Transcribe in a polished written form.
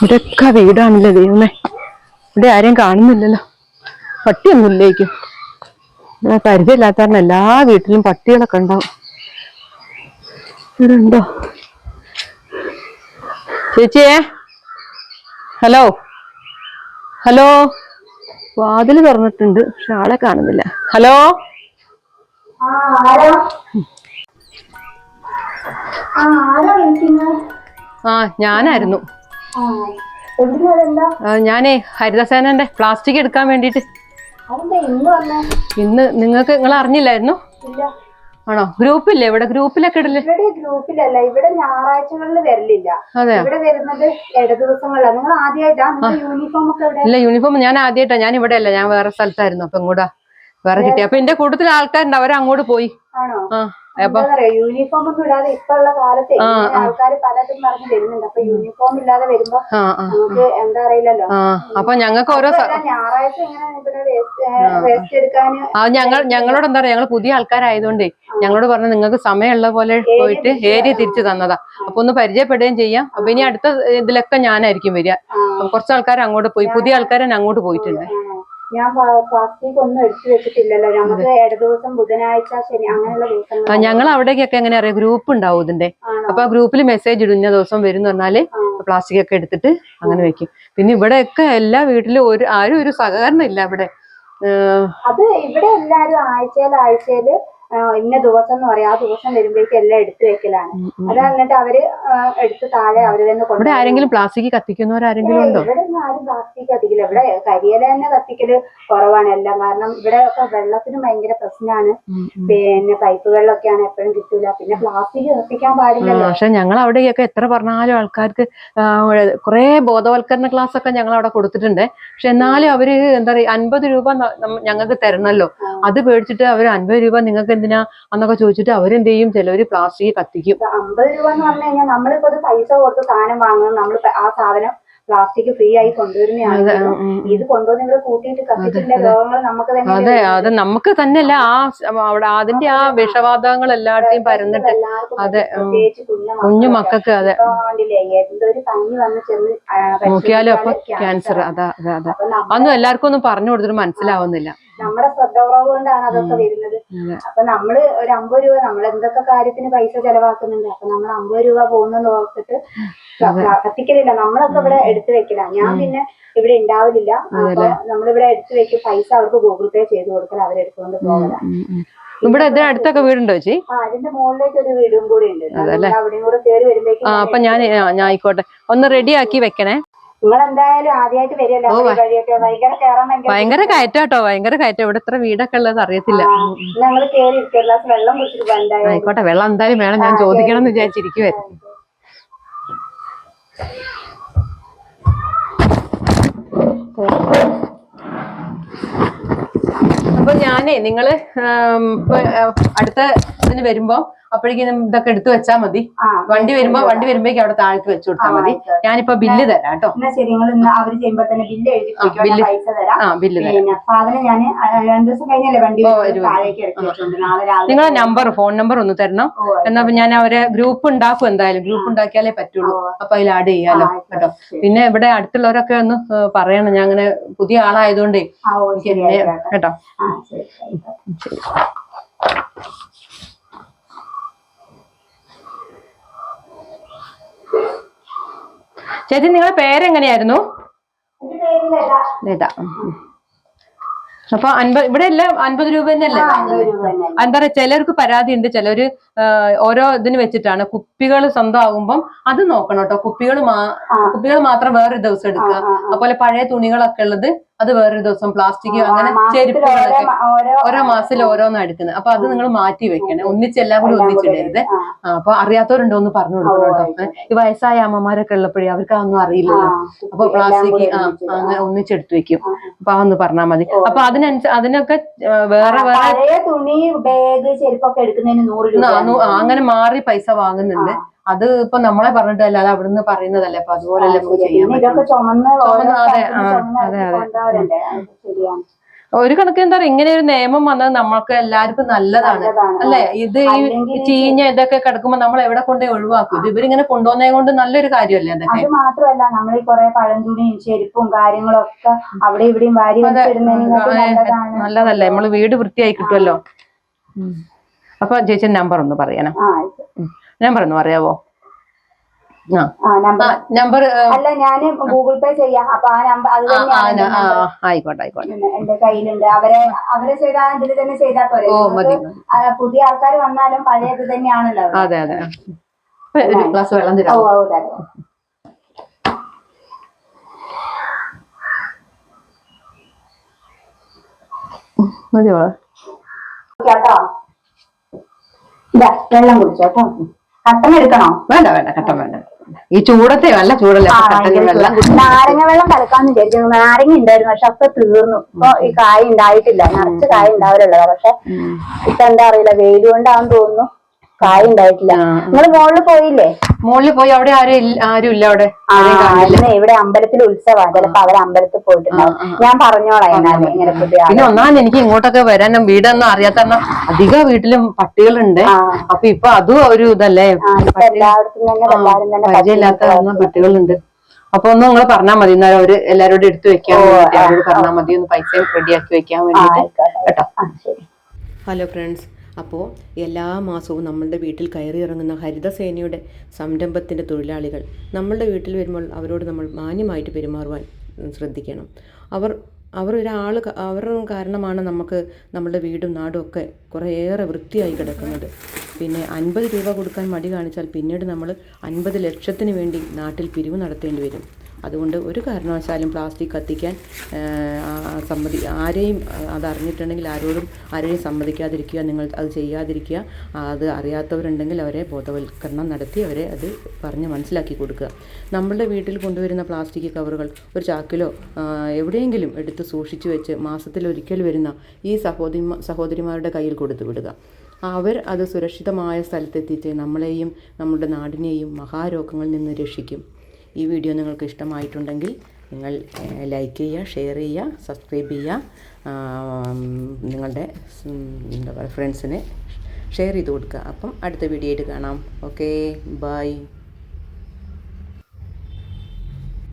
ഇതൊക്കെ വീടാണല്ലോ ദൈവമേ. ഇവിടെ ആരെയും കാണുന്നില്ലല്ലോ. പട്ടിയൊന്നുമില്ലേക്കും. പരിചയമില്ലാത്ത കാരണം എല്ലാ വീട്ടിലും പട്ടികളൊക്കെ ഉണ്ടാവും. ഇവിടെ ഉണ്ടോ ചേച്ചിയെ? Hello hello. വാതില് തുറന്നിട്ടുണ്ട്, പക്ഷെ ആളെ കാണുന്നില്ല. ഹലോ. ഞാനായിരുന്നു. ഞാനേ ഹരിതസേനന്റെ പ്ലാസ്റ്റിക് എടുക്കാൻ വേണ്ടിട്ട്. ഇന്ന് നിങ്ങൾ അറിഞ്ഞില്ലായിരുന്നു? ആണോ? ഗ്രൂപ്പില്ലേ? ഇവിടെ ഗ്രൂപ്പിലൊക്കെ ഇടല്ലേ? ഗ്രൂപ്പിലല്ല, ഇവിടെ ഞായറാഴ്ചകളിൽ വരലില്ല. ഇവിടെ വരുന്നത് ദിവസങ്ങളിലാണ്. നിങ്ങൾ ആദ്യമായിട്ടാ യൂണിഫോം ഒക്കെ? ഇല്ല, യൂണിഫോം ഞാൻ ആദ്യമായിട്ടാ. ഞാൻ ഇവിടെ അല്ല, ഞാൻ വേറെ സ്ഥലത്തായിരുന്നു. അപ്പൊ ഇങ്ങോട്ടാ വേറെ കിട്ടി. അപ്പൊ എന്റെ കൂട്ടത്തിൽ ആൾക്കാരുണ്ട്, അവരങ്ങോട്ട് പോയി. ആണോ? യൂണിഫോം ഒന്നും ഇടാതെ ഇപ്പൊ ഉള്ള കാലത്ത് ആൾക്കാർ പലതും പറഞ്ഞു വരുന്നുണ്ട്. അപ്പൊ യൂണിഫോം ഇല്ലാതെ വരുമ്പോ നമുക്ക് എന്താ അറിയില്ലല്ലോ. അപ്പൊ ഞങ്ങൾക്ക് ഓരോ ഞായറാഴ്ച ഇങ്ങനെ വേസ്റ്റ് എടുക്കാൻ ഞങ്ങളോട് എന്താ പറയാ, ഞങ്ങൾ പുതിയ ആൾക്കാരായതുകൊണ്ടേ ഞങ്ങളോട് പറഞ്ഞു നിങ്ങൾക്ക് സമയമുള്ള പോലെ പോയിട്ട് ഏരിയ തിരിച്ചു തന്നതാ. അപ്പൊ ഒന്ന് പരിചയപ്പെടുകയും ചെയ്യാം. അപ്പൊ ഇനി അടുത്ത ഇതിലൊക്കെ ഞാനായിരിക്കും വരിക. കുറച്ച് ആൾക്കാർ അങ്ങോട്ട് പോയി, പുതിയ ആൾക്കാരെ അങ്ങോട്ട് പോയിട്ടുണ്ട്. ഞാൻ പ്ലാസ്റ്റിക് ഒന്നും എടുത്തു വെച്ചിട്ടില്ലല്ലോ. നമുക്ക് ദിവസം ബുധനാഴ്ച, ശനി അങ്ങനെയുള്ള ദിവസങ്ങൾ. ഞങ്ങൾ അവിടേക്കൊക്കെ എങ്ങനെ അറിയാം, ഗ്രൂപ്പ് ഉണ്ടാവും ഇതിന്റെ. അപ്പൊ ആ ഗ്രൂപ്പിൽ മെസ്സേജ് ഇടും, ഇന്ന ദിവസം വരും എന്ന് പറഞ്ഞാല് പ്ലാസ്റ്റിക് ഒക്കെ എടുത്തിട്ട് അങ്ങനെ വെക്കും. പിന്നെ ഇവിടെയൊക്കെ എല്ലാ വീട്ടിലും ആരും ഒരു സഹകരണം ഇല്ല ഇവിടെ. അത് ഇവിടെ എല്ലാരും ആഴ്ചയില് ഇന്ന ദിവസം എന്ന് പറയാം. ആ ദിവസം വരുമ്പോഴേക്കും എല്ലാം എടുത്തു വെക്കലാണ്. അത് എന്നിട്ട് അവര് എടുത്ത് താഴെ അവര് തന്നെ ഇവിടെ ആരെങ്കിലും പ്ലാസ്റ്റിക് കത്തിക്കുന്നവരാരെങ്കിലും ഉണ്ടോ? ഇവിടെ ഒന്നും ആരും പ്ലാസ്റ്റിക് കത്തിക്കില്ല. ഇവിടെ കരിയില തന്നെ കത്തിക്കല് കുറവാണ് എല്ലാം. കാരണം ഇവിടെ ഒക്കെ വെള്ളത്തിന് ഭയങ്കര പ്രശ്നമാണ്. പിന്നെ പൈപ്പ് വെള്ളമൊക്കെയാണ്, എപ്പോഴും കിട്ടൂല. പിന്നെ പ്ലാസ്റ്റിക് കത്തിക്കാൻ പാടില്ലല്ലോ. പക്ഷെ ഞങ്ങൾ അവിടെയൊക്കെ എത്ര പറഞ്ഞാലും ആൾക്കാർക്ക് കുറെ ബോധവൽക്കരണ ക്ലാസ് ഒക്കെ ഞങ്ങൾ അവിടെ കൊടുത്തിട്ടുണ്ട്. പക്ഷെ എന്നാലും അവര് എന്താ പറയാ, 50 രൂപ ഞങ്ങൾക്ക് തരണല്ലോ. അത് പേടിച്ചിട്ട് അവർ 50 രൂപ നിങ്ങൾക്ക് എന്തിനാ എന്നൊക്കെ ചോദിച്ചിട്ട് അവരെന്ത് ചെയ്യും, ചിലവര് പ്ലാസ്റ്റിക് കത്തിക്കും. 50 രൂപ എന്ന് പറഞ്ഞു കഴിഞ്ഞാൽ നമ്മളിപ്പോ പൈസ കൊടുത്ത് സാധനം വാങ്ങുന്നത്, നമ്മൾ ആ സാധനം പ്ലാസ്റ്റിക് ഫ്രീ ആയി കൊണ്ടുവരുന്നതാണ്. ഇത് കൊണ്ടുവന്ന് ഇവിടെ കൂട്ടിയിട്ട് കത്തിച്ചിട്ടുള്ള രോഗങ്ങൾ നമുക്ക് തന്നെ. അതെ, അത് നമുക്ക് തന്നെയല്ല, അവിടെ അതിന്റെ ആ വിഷവാതകങ്ങൾ എല്ലായിടത്തെയും പരന്നിട്ട്. അതെ, കുഞ്ഞു മക്കൾക്ക്. അതെ, എന്തൊരു പനി വന്ന് ചെന്ന് നോക്കിയാലും അപ്പൊ ക്യാൻസർ. അതൊന്നും എല്ലാവർക്കും ഒന്നും പറഞ്ഞു കൊടുത്തിട്ട് മനസ്സിലാവുന്നില്ല. നമ്മുടെ ശ്രദ്ധ കുറവ് കൊണ്ടാണ് അതൊക്കെ വരുന്നത്. അപ്പൊ നമ്മള് ഒരു 50 രൂപ നമ്മൾ എന്തൊക്കെ കാര്യത്തിന് പൈസ ചെലവാക്കുന്നുണ്ട്. അപ്പൊ നമ്മൾ 50 രൂപ പോകുന്നെന്ന് ഓർത്തിട്ട് കത്തിക്കലില്ല. നമ്മളൊക്കെ ഇവിടെ എടുത്തു വെക്കില്ല. ഞാൻ പിന്നെ ഇവിടെ ഉണ്ടാവില്ല. അപ്പൊ നമ്മളിവിടെ എടുത്തു വെക്കും. പൈസ അവർക്ക് ഗൂഗിൾ പേ ചെയ്ത് കൊടുക്കൽ, അവരെടുത്തുകൊണ്ട് പോകല. ഇവിടെ അടുത്തൊക്കെ വീടുണ്ടോ ചേച്ചി? അതിന്റെ മുകളിലേക്ക് ഒരു വീടും കൂടി ഉണ്ട്. അവിടെയും കൂടെ കയറി വരുമ്പോഴേക്കും. അപ്പൊ ഞാൻ ആയിക്കോട്ടെ, ഒന്ന് റെഡി ആക്കി വെക്കണേ. നിങ്ങൾ എന്തായാലും ആദ്യമായിട്ട് വരികയല്ലോ. ഭയങ്കര കയറ്റാട്ടോ, ഭയങ്കര കയറ്റം. ഇവിടെ ഇത്ര വീടൊക്കെ ഉള്ളത് അറിയത്തില്ല. ഞങ്ങൾ കയറി ഇരിക്കുക, ഗ്ലാസ് വെള്ളം കുടിച്ചിട്ട്. ആയിക്കോട്ടെ, വെള്ളം എന്തായാലും വേണം. ഞാൻ ചോദിക്കണം എന്ന് വിചാരിച്ചിരിക്കുവായിരുന്നു. അപ്പൊ ഞാനേ നിങ്ങള് അടുത്ത ഇതിന് വരുമ്പോ അപ്പോഴേക്കും ഇതൊക്കെ എടുത്തു വെച്ചാ മതി. വണ്ടി വരുമ്പോഴേക്കും അവിടെ താഴത്ത് വെച്ചു കൊടുത്താൽ മതി. ഞാനിപ്പോ ബില്ല് തരാം കേട്ടോ. നിങ്ങളെ ഫോൺ നമ്പർ ഒന്ന് തരണം. എന്നാ ഞാൻ അവരെ ഗ്രൂപ്പ് ഉണ്ടാക്കും. എന്തായാലും ഗ്രൂപ്പ് ഉണ്ടാക്കിയാലേ പറ്റുള്ളൂ. അപ്പൊ അതിൽ ആഡ് ചെയ്യാലോ കേട്ടോ. പിന്നെ ഇവിടെ അടുത്തുള്ളവരൊക്കെ ഒന്ന് പറയണം, ഞാൻ അങ്ങനെ പുതിയ ആളായതുകൊണ്ടേ കേട്ടോ. ചേച്ചി, നിങ്ങളുടെ പേരെങ്ങനെയായിരുന്നു? ലത. അപ്പൊ ഇവിടെ എല്ലാം 50 രൂപ തന്നെയല്ലേ? എന്താ പറയാ, ചിലർക്ക് പരാതി ഉണ്ട്. ചിലര് ഓരോ ഇതിന് വെച്ചിട്ടാണ്. കുപ്പികൾ സ്വന്തം ആകുമ്പം അത് നോക്കണം കേട്ടോ. കുപ്പികൾ മാത്രം വേറൊരു ദിവസം എടുക്കുക. അതുപോലെ പഴയ തുണികളൊക്കെ ഉള്ളത് അത് വേറൊരു ദിവസം. പ്ലാസ്റ്റിക് അങ്ങനെ ചെരുപ്പുകളൊക്കെ ഓരോ മാസത്തിൽ ഓരോന്നാണ് എടുക്കുന്നത്. അപ്പൊ അത് നിങ്ങൾ മാറ്റി വെക്കണേ. ഒന്നിച്ചെല്ലാം കൂടി ഒന്നിച്ചിടരുത്. അപ്പൊ അറിയാത്തവരുണ്ടോ ഒന്ന് പറഞ്ഞു കൊടുക്കണം കേട്ടോ. ഈ വയസ്സായ അമ്മമാരൊക്കെ ഉള്ളപ്പോഴേ അവർക്ക് അതൊന്നും അറിയില്ലല്ലോ. അപ്പൊ പ്ലാസ്റ്റിക് അങ്ങനെ ഒന്നിച്ചെടുത്ത് വെക്കും. അപ്പൊ അതൊന്ന് പറഞ്ഞാൽ മതി. അപ്പൊ അതിനൊക്കെ വേറെ തുണി, ബാഗ്, ചെരുപ്പൊക്കെ എടുക്കുന്നതിന് 100 രൂപ അങ്ങനെ മാറി പൈസ വാങ്ങുന്നുണ്ട്. അത് ഇപ്പൊ നമ്മളെ പറഞ്ഞിട്ടല്ല, അത് അവിടുന്ന് പറയുന്നതല്ലേ. അപ്പൊ അതുപോലെ ചെയ്യാൻ പറ്റും. ഇതൊക്കെ ചുമന്ന് അതെ. ഒരു കണക്കിന് എന്താ പറയുക, ഇങ്ങനെ ഒരു നിയമം വന്നത് നമ്മൾക്ക് എല്ലാവർക്കും നല്ലതാണ് അല്ലെ. ഇത് ഈ ചീഞ്ഞ ഇതൊക്കെ കിടക്കുമ്പോ നമ്മൾ എവിടെ കൊണ്ടേ ഒഴിവാക്കും. ഇത് ഇവരിങ്ങനെ കൊണ്ടുവന്നേ കൊണ്ട് നല്ലൊരു കാര്യമല്ലേ അതൊക്കെ. അത് മാത്രമല്ല നമ്മൾ ഈ കുറെ പഴംതുണിയും ചെരുപ്പും കാര്യങ്ങളും ഒക്കെ അവിടെ ഇവിടെയും വാരി നല്ലതല്ലേ, നമ്മള് വീട് വൃത്തിയായി കിട്ടുമല്ലോ. അപ്പൊ ചേച്ചി നമ്പർ ഒന്ന് പറയണം. നമ്പർ ഒന്ന് പറയാവോ? നമ്പർ അല്ല, ഞാൻ ഗൂഗിൾ പേ ചെയ്യാം. അപ്പൊ ആ നമ്പർ അത് ആയിക്കോട്ടെ ആയിക്കോട്ടെ, എന്റെ കയ്യിലുണ്ട്. അവരെ ചെയ്താൽ ഇതിൽ തന്നെ ചെയ്താൽ പോരെ. പുതിയ ആൾക്കാർ വന്നാലും പഴയ ഇത് തന്നെയാണല്ലോ. അതെ അതെ. ഒരു ഗ്ലാസ് വെള്ളം തരാം. മതിയോ? കേട്ടോ, വെള്ളം കുടിച്ചോട്ടോ. കട്ടൻ എടുക്കണോ? വേണ്ട വേണ്ട, കട്ടൻ വേണ്ട. ഈ ചൂടത്തെ നല്ല ചൂടല്ലേ. നാരങ്ങ വെള്ളം കലക്കാന്ന് വിചാരിച്ചു. നാരങ്ങ ഉണ്ടായിരുന്നു, പക്ഷെ ഒക്കെ തീർന്നു. ഇപ്പൊ ഈ കായ ഉണ്ടായിട്ടില്ല. നിറച്ച് കായ ഉണ്ടാവലുള്ളതാ. പക്ഷെ ഇപ്പൊ എന്താ അറിയില്ല, വെയിൽ കൊണ്ടാന്ന് തോന്നുന്നു കായ ഉണ്ടായിട്ടില്ല. നിങ്ങള് മുകളിൽ പോയില്ലേ? മുകളിൽ പോയി. അവിടെ ആരും ഇല്ല അവിടെ. ഇവിടെ അമ്പലത്തിൽ ഉത്സവമാണ്. ചിലപ്പോ അവരെ അമ്പലത്തിൽ പോയിട്ടുണ്ടാവും. ഞാൻ പറഞ്ഞോളാം ഇങ്ങനെ. പിന്നെ ഒന്നാമത് എനിക്ക് ഇങ്ങോട്ടൊക്കെ വരാനും വീടൊന്നും അറിയാത്ത അധിക വീട്ടിലും പട്ടികളുണ്ട്. അപ്പൊ ഇപ്പൊ അതും ഒരു ഇതല്ലേ, പരിചയമില്ലാത്ത പട്ടികളുണ്ട്. അപ്പൊ ഒന്ന് നിങ്ങൾ പറഞ്ഞാൽ മതി, എന്നാലും അവര് എല്ലാരോടും എടുത്തു വെക്കാൻ വേണ്ടിട്ട് അവരോട് പറഞ്ഞാൽ മതി, ഒന്ന് പൈസ റെഡിയാക്കി വെക്കാൻ വേണ്ടിട്ട് കേട്ടോ. ഹലോ ഫ്രണ്ട്സ്, അപ്പോൾ എല്ലാ മാസവും നമ്മളുടെ വീട്ടിൽ കയറി ഇറങ്ങുന്ന ഹരിതസേനയുടെ സംരംഭത്തിൻ്റെ തൊഴിലാളികൾ നമ്മളുടെ വീട്ടിൽ വരുമ്പോൾ അവരോട് നമ്മൾ മാന്യമായിട്ട് പെരുമാറുവാൻ ശ്രദ്ധിക്കണം. അവർ കാരണമാണ് നമുക്ക് നമ്മളുടെ വീടും നാടും ഒക്കെ കുറേയേറെ വൃത്തിയായി കിടക്കുന്നത്. പിന്നെ 50 രൂപ കൊടുക്കാൻ മടി കാണിച്ചാൽ പിന്നീട് നമ്മൾ 50 ലക്ഷത്തിന് വേണ്ടി നാട്ടിൽ പിരിവ് നടത്തേണ്ടി വരും. അതുകൊണ്ട് ഒരു കാരണവശാലും പ്ലാസ്റ്റിക് കത്തിക്കാൻ ആരെയും അതറിഞ്ഞിട്ടുണ്ടെങ്കിൽ ആരെയും സമ്മതിക്കാതിരിക്കുക. നിങ്ങൾ അത് ചെയ്യാതിരിക്കുക. അത് അറിയാത്തവരുണ്ടെങ്കിൽ അവരെ ബോധവൽക്കരണം നടത്തി അവരെ അത് പറഞ്ഞ് മനസ്സിലാക്കി കൊടുക്കുക. നമ്മളുടെ വീട്ടിൽ കൊണ്ടുവരുന്ന പ്ലാസ്റ്റിക് കവറുകൾ ഒരു ചാക്കിലോ എവിടെയെങ്കിലും എടുത്ത് സൂക്ഷിച്ചു വെച്ച് മാസത്തിലൊരിക്കൽ വരുന്ന ഈ സഹോദരിമാരുടെ കയ്യിൽ കൊടുത്തു വിടുക. അവർ അത് സുരക്ഷിതമായ സ്ഥലത്തെത്തിച്ച് നമ്മളെയും നമ്മുടെ നാടിനെയും മഹാരോഗങ്ങളിൽ നിന്ന് രക്ഷിക്കും. ഈ വീഡിയോ നിങ്ങൾക്ക് ഇഷ്ടമായിട്ടുണ്ടെങ്കിൽ നിങ്ങൾ ലൈക്ക് ചെയ്യുക, ഷെയർ ചെയ്യുക, സബ്സ്ക്രൈബ് ചെയ്യുക. നിങ്ങളുടെ ഫ്രണ്ട്സിന് ഷെയർ ചെയ്ത് കൊടുക്കുക. അപ്പം അടുത്ത വീഡിയോ ആയിട്ട് കാണാം. Okay, by.